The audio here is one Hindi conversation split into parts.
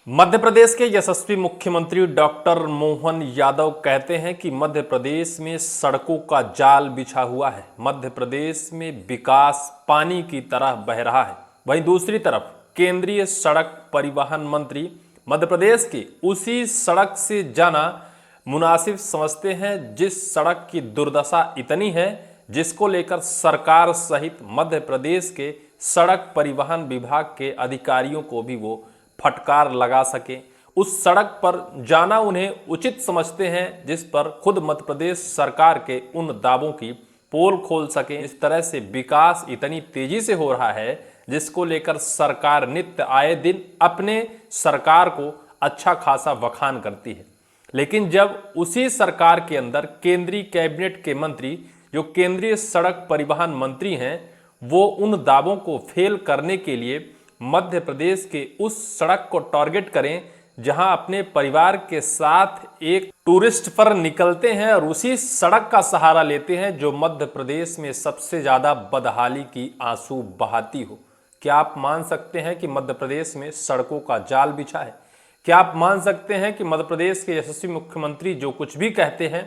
मध्य प्रदेश के यशस्वी मुख्यमंत्री डॉक्टर मोहन यादव कहते हैं कि मध्य प्रदेश में सड़कों का जाल बिछा हुआ है। मध्य प्रदेश में विकास पानी की तरह बह रहा है। वहीं दूसरी तरफ केंद्रीय सड़क परिवहन मंत्री मध्य प्रदेश की उसी सड़क से जाना मुनासिब समझते हैं जिस सड़क की दुर्दशा इतनी है जिसको लेकर सरकार सहित मध्य प्रदेश के सड़क परिवहन विभाग के अधिकारियों को भी वो फटकार लगा सके। उस सड़क पर जाना उन्हें उचित समझते हैं जिस पर खुद मध्य प्रदेश सरकार के उन दावों की पोल खोल सके। इस तरह से विकास इतनी तेजी से हो रहा है जिसको लेकर सरकार नित्य आए दिन अपने सरकार को अच्छा खासा बखान करती है। लेकिन जब उसी सरकार के अंदर केंद्रीय कैबिनेट के मंत्री जो केंद्रीय सड़क परिवहन मंत्री हैं वो उन दावों को फेल करने के लिए मध्य प्रदेश के उस सड़क को टारगेट करें जहां अपने परिवार के साथ एक टूरिस्ट पर निकलते हैं और उसी सड़क का सहारा लेते हैं जो मध्य प्रदेश में सबसे ज्यादा बदहाली की आंसू बहाती हो। क्या आप मान सकते हैं कि मध्य प्रदेश में सड़कों का जाल बिछा है? क्या आप मान सकते हैं कि मध्य प्रदेश के यशस्वी मुख्यमंत्री जो कुछ भी कहते हैं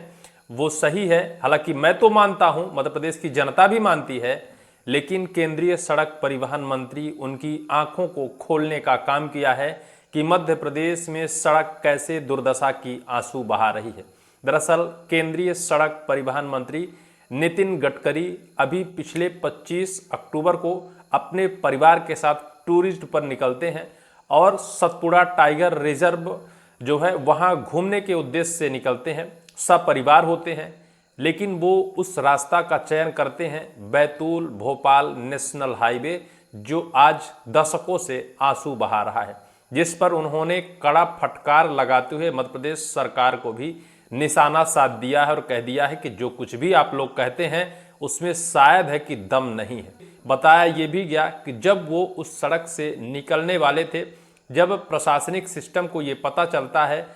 वो सही है? हालांकि मैं तो मानता हूं, मध्य प्रदेश की जनता भी मानती है, लेकिन केंद्रीय सड़क परिवहन मंत्री उनकी आंखों को खोलने का काम किया है कि मध्य प्रदेश में सड़क कैसे दुर्दशा की आंसू बहा रही है। दरअसल केंद्रीय सड़क परिवहन मंत्री नितिन गडकरी अभी पिछले 25 अक्टूबर को अपने परिवार के साथ टूरिस्ट पर निकलते हैं और सतपुड़ा टाइगर रिजर्व जो है वहां घूमने के उद्देश्य से निकलते हैं। सपरिवार होते हैं, लेकिन वो उस रास्ता का चयन करते हैं बैतूल भोपाल नेशनल हाईवे जो आज दशकों से आंसू बहा रहा है, जिस पर उन्होंने कड़ा फटकार लगाते हुए मध्य प्रदेश सरकार को भी निशाना साध दिया है और कह दिया है कि जो कुछ भी आप लोग कहते हैं उसमें शायद है कि दम नहीं है। बताया ये भी गया कि जब वो उस सड़क से निकलने वाले थे, जब प्रशासनिक सिस्टम को ये पता चलता है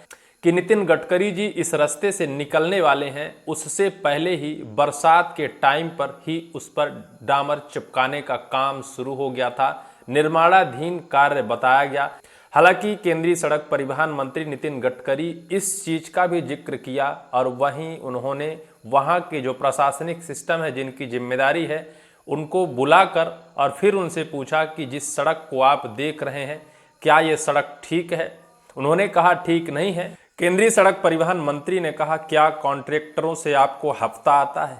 कि नितिन गडकरी जी इस रास्ते से निकलने वाले हैं, उससे पहले ही बरसात के टाइम पर ही उस पर डामर चिपकाने का काम शुरू हो गया था। निर्माणाधीन कार्य बताया गया। हालांकि केंद्रीय सड़क परिवहन मंत्री नितिन गडकरी इस चीज का भी जिक्र किया और वहीं उन्होंने वहां के जो प्रशासनिक सिस्टम है जिनकी जिम्मेदारी है उनको बुलाकर और फिर उनसे पूछा कि जिस सड़क को आप देख रहे हैं क्या ये सड़क ठीक है? उन्होंने कहा ठीक नहीं है। केंद्रीय सड़क परिवहन मंत्री ने कहा क्या कॉन्ट्रैक्टरों से आपको हफ्ता आता है?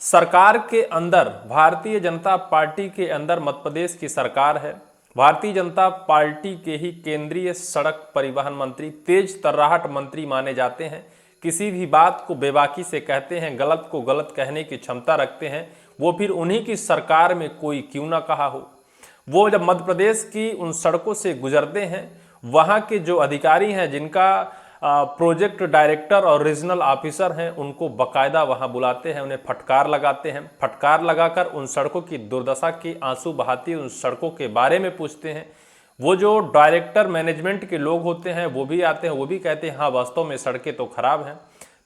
सरकार के अंदर भारतीय जनता पार्टी के अंदर मध्य प्रदेश की सरकार है। भारतीय जनता पार्टी के ही केंद्रीय सड़क परिवहन मंत्री तेज तर्राहट मंत्री माने जाते हैं। किसी भी बात को बेबाकी से कहते हैं, गलत को गलत कहने की क्षमता रखते हैं। वो फिर उन्हीं की सरकार में कोई क्यों ना कहा हो। वो जब मध्य प्रदेश की उन सड़कों से गुजरते हैं, वहाँ के जो अधिकारी हैं जिनका प्रोजेक्ट डायरेक्टर और रीजनल ऑफिसर हैं उनको बकायदा वहां बुलाते हैं, उन्हें फटकार लगाते हैं। फटकार लगाकर उन सड़कों की दुर्दशा की आंसू बहाती उन सड़कों के बारे में पूछते हैं। वो जो डायरेक्टर मैनेजमेंट के लोग होते हैं वो भी आते हैं, वो भी कहते हैं हाँ वास्तव में सड़कें तो खराब हैं।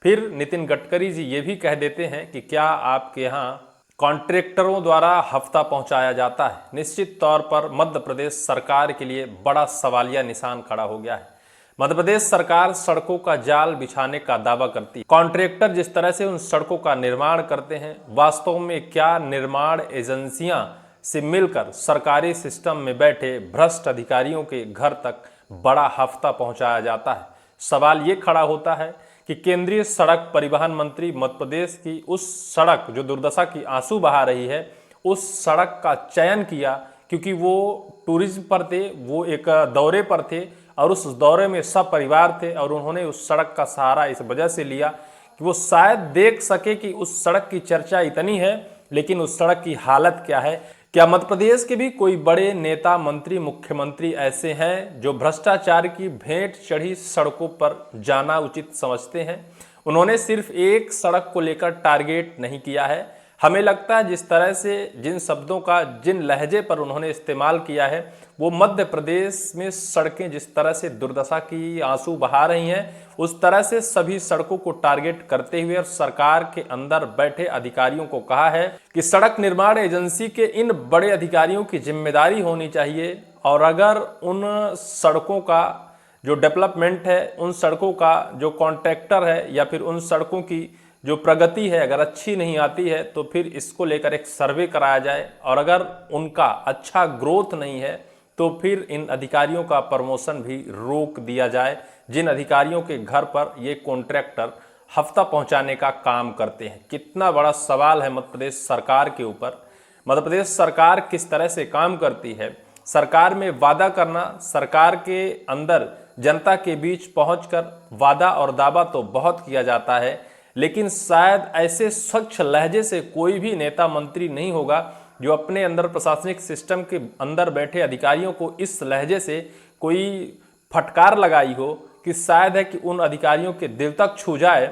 फिर नितिन गडकरी जी ये भी कह देते हैं कि क्या आपके यहाँ कॉन्ट्रैक्टरों द्वारा हफ्ता पहुंचाया जाता है? निश्चित तौर पर मध्य प्रदेश सरकार के लिए बड़ा सवालिया निशान खड़ा हो गया है। मध्य प्रदेश सरकार सड़कों का जाल बिछाने का दावा करती है। कॉन्ट्रैक्टर जिस तरह से उन सड़कों का निर्माण करते हैं, वास्तव में क्या निर्माण एजेंसियां से मिलकर सरकारी सिस्टम में बैठे भ्रष्ट अधिकारियों के घर तक बड़ा हफ्ता पहुंचाया जाता है? सवाल ये खड़ा होता है कि केंद्रीय सड़क परिवहन मंत्री मध्य प्रदेश की उस सड़क जो दुर्दशा की आंसू बहा रही है उस सड़क का चयन किया क्योंकि वो टूरिज्म पर थे, वो एक दौरे पर थे और उस दौरे में सब परिवार थे और उन्होंने उस सड़क का सहारा इस वजह से लिया कि वो शायद देख सके कि उस सड़क की चर्चा इतनी है लेकिन उस सड़क की हालत क्या है। क्या मध्य प्रदेश के भी कोई बड़े नेता मंत्री मुख्यमंत्री ऐसे हैं जो भ्रष्टाचार की भेंट चढ़ी सड़कों पर जाना उचित समझते हैं? उन्होंने सिर्फ एक सड़क को लेकर टारगेट नहीं किया है। हमें लगता है जिस तरह से जिन शब्दों का जिन लहजे पर उन्होंने इस्तेमाल किया है वो मध्य प्रदेश में सड़कें जिस तरह से दुर्दशा की आंसू बहा रही हैं उस तरह से सभी सड़कों को टारगेट करते हुए और सरकार के अंदर बैठे अधिकारियों को कहा है कि सड़क निर्माण एजेंसी के इन बड़े अधिकारियों की जिम्मेदारी होनी चाहिए और अगर उन सड़कों का जो डेवलपमेंट है, उन सड़कों का जो कॉन्ट्रैक्टर है या फिर उन सड़कों की जो प्रगति है अगर अच्छी नहीं आती है तो फिर इसको लेकर एक सर्वे कराया जाए, और अगर उनका अच्छा ग्रोथ नहीं है तो फिर इन अधिकारियों का प्रमोशन भी रोक दिया जाए, जिन अधिकारियों के घर पर ये कॉन्ट्रैक्टर हफ्ता पहुंचाने का काम करते हैं। कितना बड़ा सवाल है मध्य प्रदेश सरकार के ऊपर। मध्य प्रदेश सरकार किस तरह से काम करती है। सरकार में वादा करना, सरकार के अंदर जनता के बीच पहुंचकर वादा और दावा तो बहुत किया जाता है, लेकिन शायद ऐसे स्वच्छ लहजे से कोई भी नेता मंत्री नहीं होगा जो अपने अंदर प्रशासनिक सिस्टम के अंदर बैठे अधिकारियों को इस लहजे से कोई फटकार लगाई हो कि शायद है कि उन अधिकारियों के दिल तक छू जाए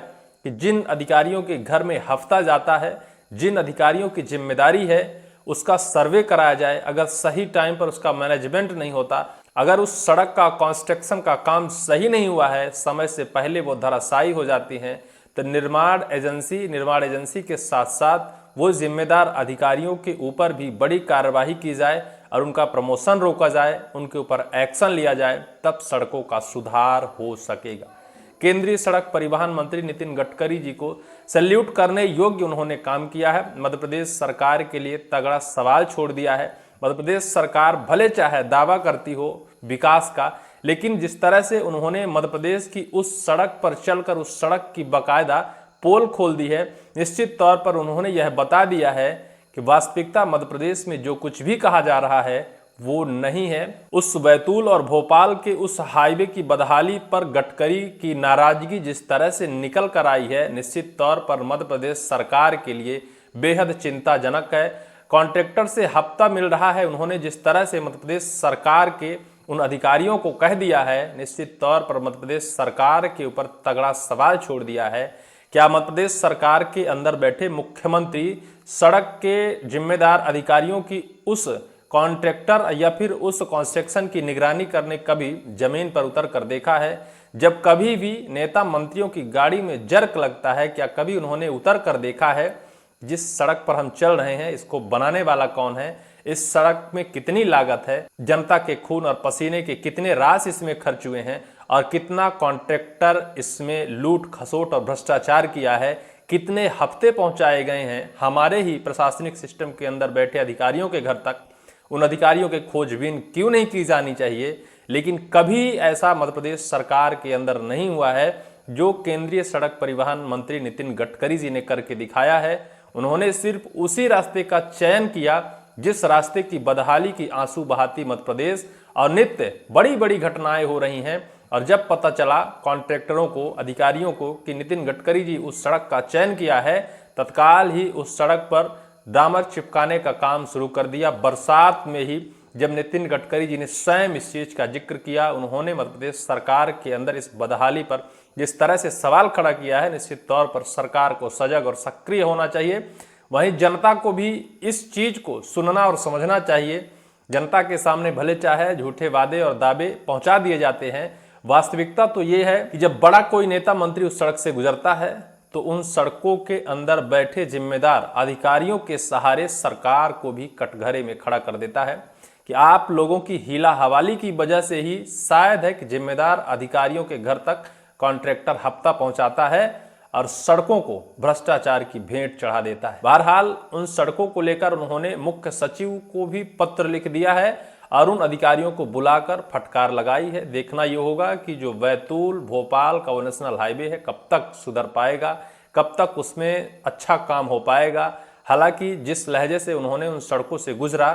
कि जिन अधिकारियों के घर में हफ्ता जाता है, जिन अधिकारियों की जिम्मेदारी है उसका सर्वे कराया जाए। अगर सही टाइम पर उसका मैनेजमेंट नहीं होता, अगर उस सड़क का कंस्ट्रक्शन का काम सही नहीं हुआ है, समय से पहले वो धराशायी हो जाती हैं, तो निर्माण एजेंसी के साथ साथ वो जिम्मेदार अधिकारियों के ऊपर भी बड़ी कार्रवाई की जाए और उनका प्रमोशन रोका जाए, उनके ऊपर एक्शन लिया जाए, तब सड़कों का सुधार हो सकेगा। केंद्रीय सड़क परिवहन मंत्री नितिन गडकरी जी को सैल्यूट करने योग्य उन्होंने काम किया है। मध्य प्रदेश सरकार के लिए तगड़ा सवाल छोड़ दिया है। मध्य प्रदेश सरकार भले चाहे दावा करती हो विकास का, लेकिन जिस तरह से उन्होंने मध्य प्रदेश की उस सड़क पर चलकर उस सड़क की बाकायदा पोल खोल दी है, निश्चित तौर पर उन्होंने यह बता दिया है कि वास्तविकता मध्य प्रदेश में जो कुछ भी कहा जा रहा है वो नहीं है। उस बैतूल और भोपाल के उस हाईवे की बदहाली पर गडकरी की नाराजगी जिस तरह से निकल कर आई है, निश्चित तौर पर मध्य प्रदेश सरकार के लिए बेहद चिंताजनक है। कॉन्ट्रैक्टर से हफ्ता मिल रहा है, उन्होंने जिस तरह से मध्य प्रदेश सरकार के उन अधिकारियों को कह दिया है, निश्चित तौर पर मध्य प्रदेश सरकार के ऊपर तगड़ा सवाल छोड़ दिया है। क्या मध्य प्रदेश सरकार के अंदर बैठे मुख्यमंत्री सड़क के जिम्मेदार अधिकारियों की उस कॉन्ट्रैक्टर या फिर उस कंस्ट्रक्शन की निगरानी करने कभी जमीन पर उतर कर देखा है? जब कभी भी नेता मंत्रियों की गाड़ी में जर्क लगता है, क्या कभी उन्होंने उतर कर देखा है जिस सड़क पर हम चल रहे हैं इसको बनाने वाला कौन है, इस सड़क में कितनी लागत है, जनता के खून और पसीने के कितने राशि इसमें खर्च हुए हैं और कितना कॉन्ट्रैक्टर इसमें लूट खसोट और भ्रष्टाचार किया है, कितने हफ्ते पहुंचाए गए हैं हमारे ही प्रशासनिक सिस्टम के अंदर बैठे अधिकारियों के घर तक। उन अधिकारियों के खोजबीन क्यों नहीं की जानी चाहिए? लेकिन कभी ऐसा मध्य प्रदेश सरकार के अंदर नहीं हुआ है जो केंद्रीय सड़क परिवहन मंत्री नितिन गडकरी जी ने करके दिखाया है। उन्होंने सिर्फ उसी रास्ते का चयन किया जिस रास्ते की बदहाली की आंसू बहाती मध्य प्रदेश और नित्य बड़ी बड़ी घटनाएं हो रही हैं। और जब पता चला कॉन्ट्रैक्टरों को, अधिकारियों को कि नितिन गडकरी जी उस सड़क का चयन किया है, तत्काल ही उस सड़क पर डामर चिपकाने का काम शुरू कर दिया। बरसात में ही जब नितिन गडकरी जी ने स्वयं इस चीज का जिक्र किया, उन्होंने मध्य प्रदेश सरकार के अंदर इस बदहाली पर जिस तरह से सवाल खड़ा किया है, निश्चित तौर पर सरकार को सजग और सक्रिय होना चाहिए। वहीं जनता को भी इस चीज को सुनना और समझना चाहिए। जनता के सामने भले चाहे झूठे वादे और दावे पहुंचा दिए जाते हैं, वास्तविकता तो ये है कि जब बड़ा कोई नेता मंत्री उस सड़क से गुजरता है तो उन सड़कों के अंदर बैठे जिम्मेदार अधिकारियों के सहारे सरकार को भी कटघरे में खड़ा कर देता है कि आप लोगों की हीला हवाली की वजह से ही शायद है कि जिम्मेदार अधिकारियों के घर तक कॉन्ट्रैक्टर हफ्ता पहुंचाता है और सड़कों को भ्रष्टाचार की भेंट चढ़ा देता है। बहरहाल उन सड़कों को लेकर उन्होंने मुख्य सचिव को भी पत्र लिख दिया है और उन अधिकारियों को बुलाकर फटकार लगाई है। देखना ये होगा कि जो बैतूल भोपाल का वो नेशनल हाईवे है कब तक सुधर पाएगा, कब तक उसमें अच्छा काम हो पाएगा। हालांकि जिस लहजे से उन्होंने उन सड़कों से गुजरा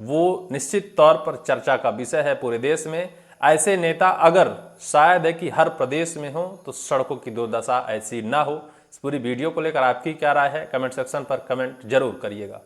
वो निश्चित तौर पर चर्चा का विषय है पूरे देश में। ऐसे नेता अगर शायद है कि हर प्रदेश में हो तो सड़कों की दुर्दशा ऐसी ना हो। इस पूरी वीडियो को लेकर आपकी क्या राय है, कमेंट सेक्शन पर कमेंट जरूर करिएगा।